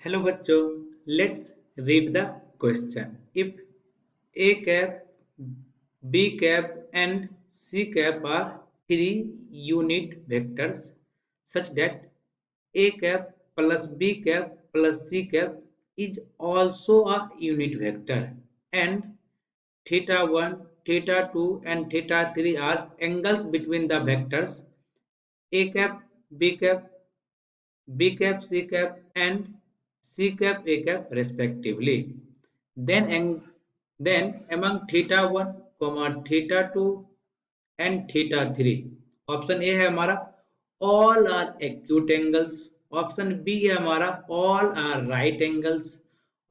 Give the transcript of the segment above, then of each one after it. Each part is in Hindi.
हेलो बच्चों, let's read the question. If a cap, b cap and c cap are three unit vectors such that a cap plus b cap plus c cap is also a unit vector, and theta 1, theta 2 and theta 3 are angles between the vectors a cap, b cap, B cap, C cap and C cap, A cap respectively. Then among theta 1, theta 2 and theta 3. Option A है हमारा all are acute angles. Option B है हमारा all are right angles.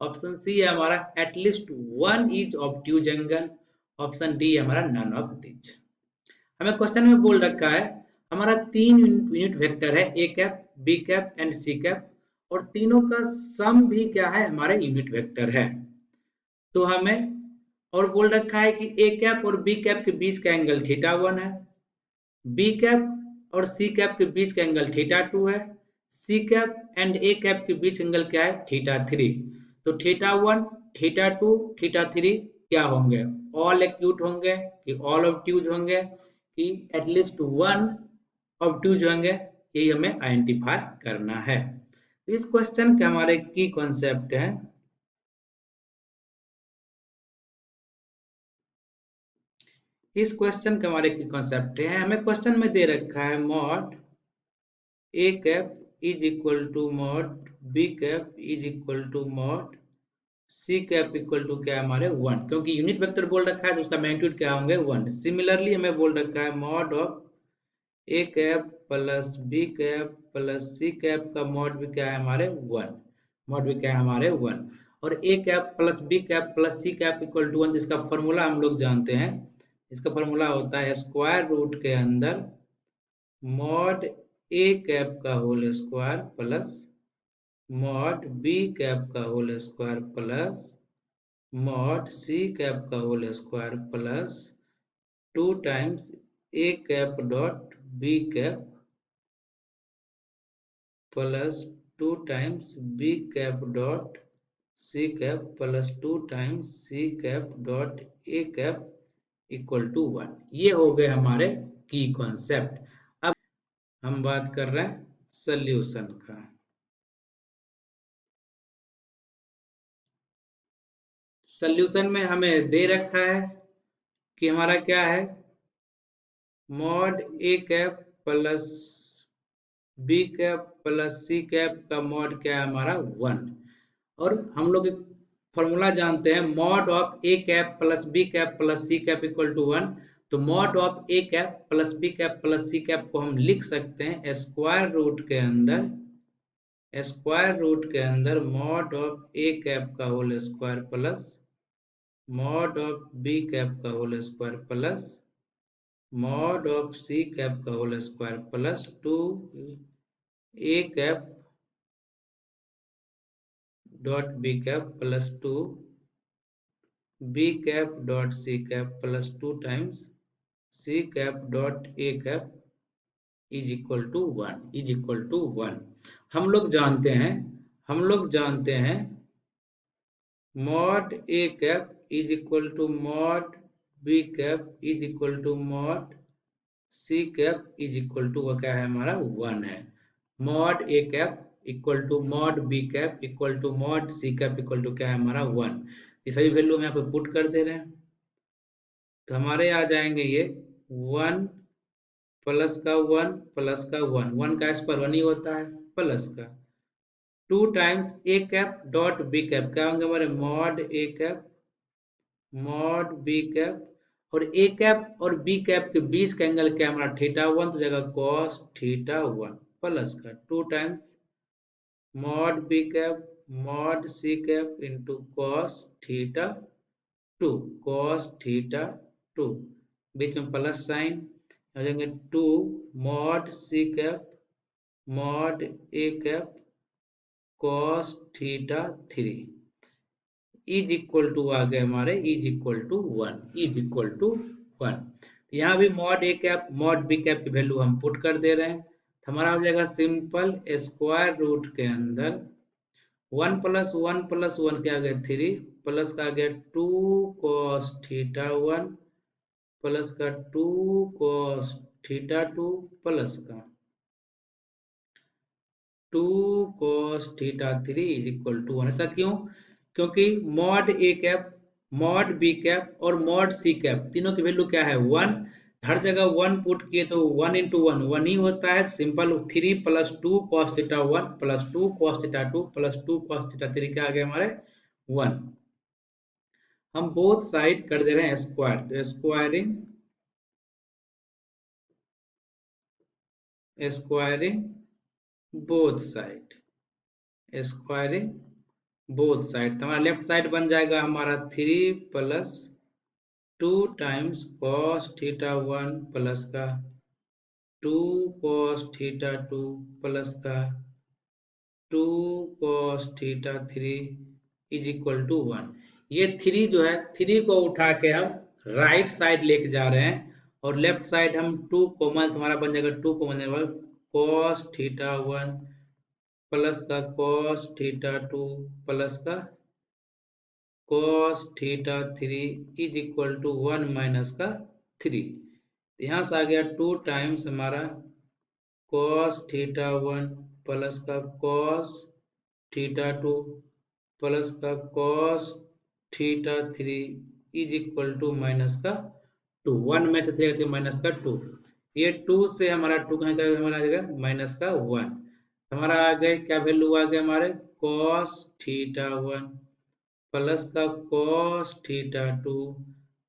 Option C है हमारा at least one is obtuse angle. Option D है हमारा none of these. हमें क्वेश्चन में बोल रखा है हमारा तीन यूनिट वेक्टर है A cap, B cap and C cap, और तीनों का सम भी क्या है हमारे यूनिट वेक्टर है. तो हमें और बोल रखा है कि ए कैप और बी कैप के बीच का एंगल थीटा 1 है, बी कैप और सी कैप के बीच का एंगल थीटा 2 है, C cap and A cap के बीच एंगल क्या है थीटा 3. तो थीटा 1, थीटा 2, थीटा 3 क्या होंगे? ऑल एक्यूट होंगे कि ऑल ऑब्ट्यूज होंगे कि एटलीस्ट वन ऑब्ट्यूज होंगे? यही हमें आइडेंटिफाई करना है. इस क्वेश्चन के हमारे की कॉन्सेप्ट है इस क्वेश्चन के हमारे की कॉन्सेप्ट है हमें क्वेश्चन में दे रखा है mod A cap is equal to mod B cap is equal to mod C cap equal to क्या है हमारे 1, क्योंकि यूनिट वेक्टर बोल रखा है तो उसका मैग्नीट्यूड क्या होंगे 1. सिमिलरली हमें बोल रखा है mod of A cap plus B cap plus C cap का मॉड भी क्या है हमारे 1. मॉड भी क्या है हमारे 1. और A cap plus B cap plus C cap equal to 1, जिसका फॉर्मूला हम लोग जानते हैं. इसका फॉर्मूला होता है स्क्वायर रूट के अंदर मॉड ए कैप का whole square plus mod B cap का whole square plus mod C cap का whole square plus 2 times A cap dot B cap plus 2 times B cap dot C cap plus 2 times C cap dot A cap equal to 1. ये हो गए हमारे की कॉन्सेप्ट. अब हम बात कर रहे हैं सॉल्यूशन का. सॉल्यूशन में हमें दे रखा है कि हमारा क्या है mod A cap plus B cap plus C cap का मॉड क्या है हमारा 1. और हम लोग फॉर्मूला जानते हैं mod of A cap plus B cap plus C cap equal to 1. तो mod of A cap plus B cap plus C cap को हम लिख सकते हैं स्क्वायर रूट के अंदर मॉड ऑफ ए कैप का whole square plus mod of B cap का whole square plus mod of C cap का whole square plus 2 A cap dot B cap plus 2 B cap dot C cap plus 2 times C cap dot A cap is equal to 1. हम लोग जानते हैं mod A cap is equal to mod B cap is equal to mod C cap is equal to क्या है हमारा 1 है. Mod A cap equal to mod B cap equal to mod C cap equal to क्या है हमारा 1. ये सभी वैल्यू हम यहाँ पे पुट कर दे रहे हैं तो हमारे आ जाएंगे ये 1 प्लस का 1 प्लस का 1, 1 का स्क्वायर 1 ही होता है प्लस का 2 times A cap dot B cap क्या होंगे हमारे mod A cap mod B cap और ए कैप और बी कैप के बीच का एंगल क्या हमारा थीटा 1, तो जगह cos थीटा 1 प्लस का 2 times mod B cap mod C cap into cos theta 2 बीच में प्लस साइन हो जाएंगे 2 mod C cap mod A cap cos theta 3 is equal to आ गए हमारे इज इक्वल टू 1. यहाँ भी mod A cap mod B cap की वैल्यू हम पुट कर दे रहे हैं. हमारा हो जाएगा सिंपल स्क्वायर रूट के अंदर 1 + 1 + 1 क्या आ गया 3 प्लस का आ गया 2 cos थीटा 1 प्लस का 2 cos थीटा 2 प्लस का 2 cos theta 3 is equal to 1। ऐसा क्यों? क्योंकि mod A cap, mod B cap और मॉड सी कैप तीनों की वैल्यू क्या है 1। हर जगह 1 पुट किए तो 1 × 1 1 ही होता है। Simple 3 + 2 cos theta 1 plus 2 cos theta 2 plus 2 cos theta 3 क्या आ गया हमारे 1। हम बोथ साइड कर दे रहे हैं स्क्वायर, तो squaring both side, squaring both side, तो हमारा लेफ्ट साइड बन जाएगा हमारा 3 + 2 टाइम्स cos थीटा 1 प्लस का 2 cos थीटा 2 प्लस का 2 cos theta 3 is equal to 1। ये 3 जो है 3 को उठा के हम राइट साइड लेके जा रहे हैं और लेफ्ट साइड हम 2 कॉमन, हमारा बन जाएगा 2 कॉमन cos थीटा 1 प्लस का cos थीटा 2 प्लस का cos theta 3 is equal to 1 minus का 3। यहाँ से आ गया 2 टाइम्स हमारा cos थीटा 1 प्लस का cos थीटा 2 प्लस का cos theta 3 is equal to minus का 2। 1 में से 3 माइनस का 2, ये 2 से हमारा 2 कहाँ जाएगा, हमारा आ जाएगा माइनस का 1। हमारा आ गए क्या वैल्यू आ गया हमारे cos थीटा 1 प्लस का cos थीटा 2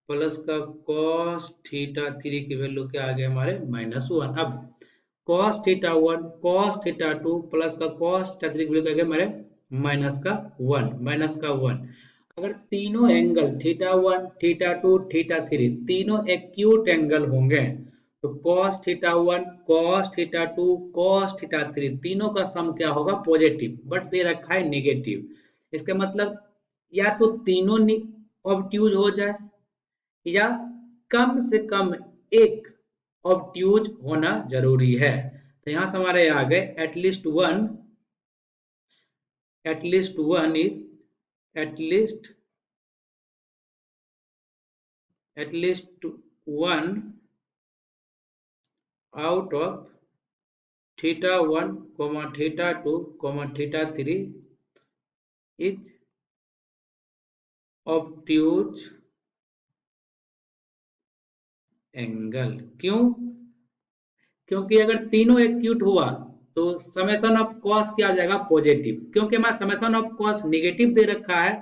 प्लस का cos थीटा 3 की वैल्यू क्या आ गया हमारे -1। अब cos theta 1 cos theta 2 plus का cos थीटा 3 की वैल्यू क्या आ गया हमारे -1। अगर तीनों एंगल थीटा 1 थीटा 2 थीटा 3 तीनों एक्यूट एंगल होंगे तो cos theta 1 cos theta 2 cos theta 3 तीनों का सम क्या होगा पॉजिटिव, बट दे रखा है नेगेटिव। इसका मतलब या तो तीनों ऑब्ट्यूज हो जाए या कम से कम एक ऑब्ट्यूज होना जरूरी है। तो यहां से हमारे आ गए at least one is at least one out of theta 1 theta 2 theta 3 is obtuse angle. क्यों? क्योंकि अगर तीनों एक्यूट हुआ तो समेशन ऑफ कॉस क्या आ जाएगा पॉजिटिव, क्योंकि हमारा समेशन ऑफ कॉस नेगेटिव दे रखा है।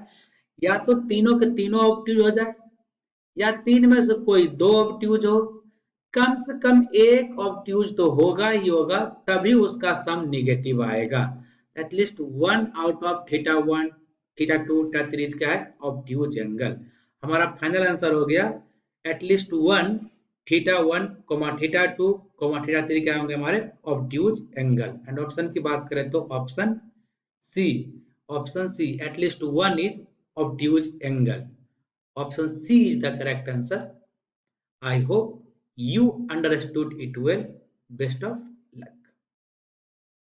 या तो तीनों के तीनों ऑब्ट्यूज हो जाए या तीन में से कोई दो ऑब्ट्यूज हो, कम से कम एक ऑब्ट्यूज तो होगा ही होगा, तभी उसका सम नेगेटिव आएगा। At least one out of theta 1 theta 2 theta 3 क्या है ऑब्ट्यूज एंगल। हमारा फाइनल आंसर हो गया at least one theta 1 theta 2 theta 3 क्या होंगे हमारे ऑब्ट्यूज एंगल। एंड ऑप्शन की बात करें तो C option C at least one is obtuse angle. Option C is the correct answer. I hope you understood it well. Best of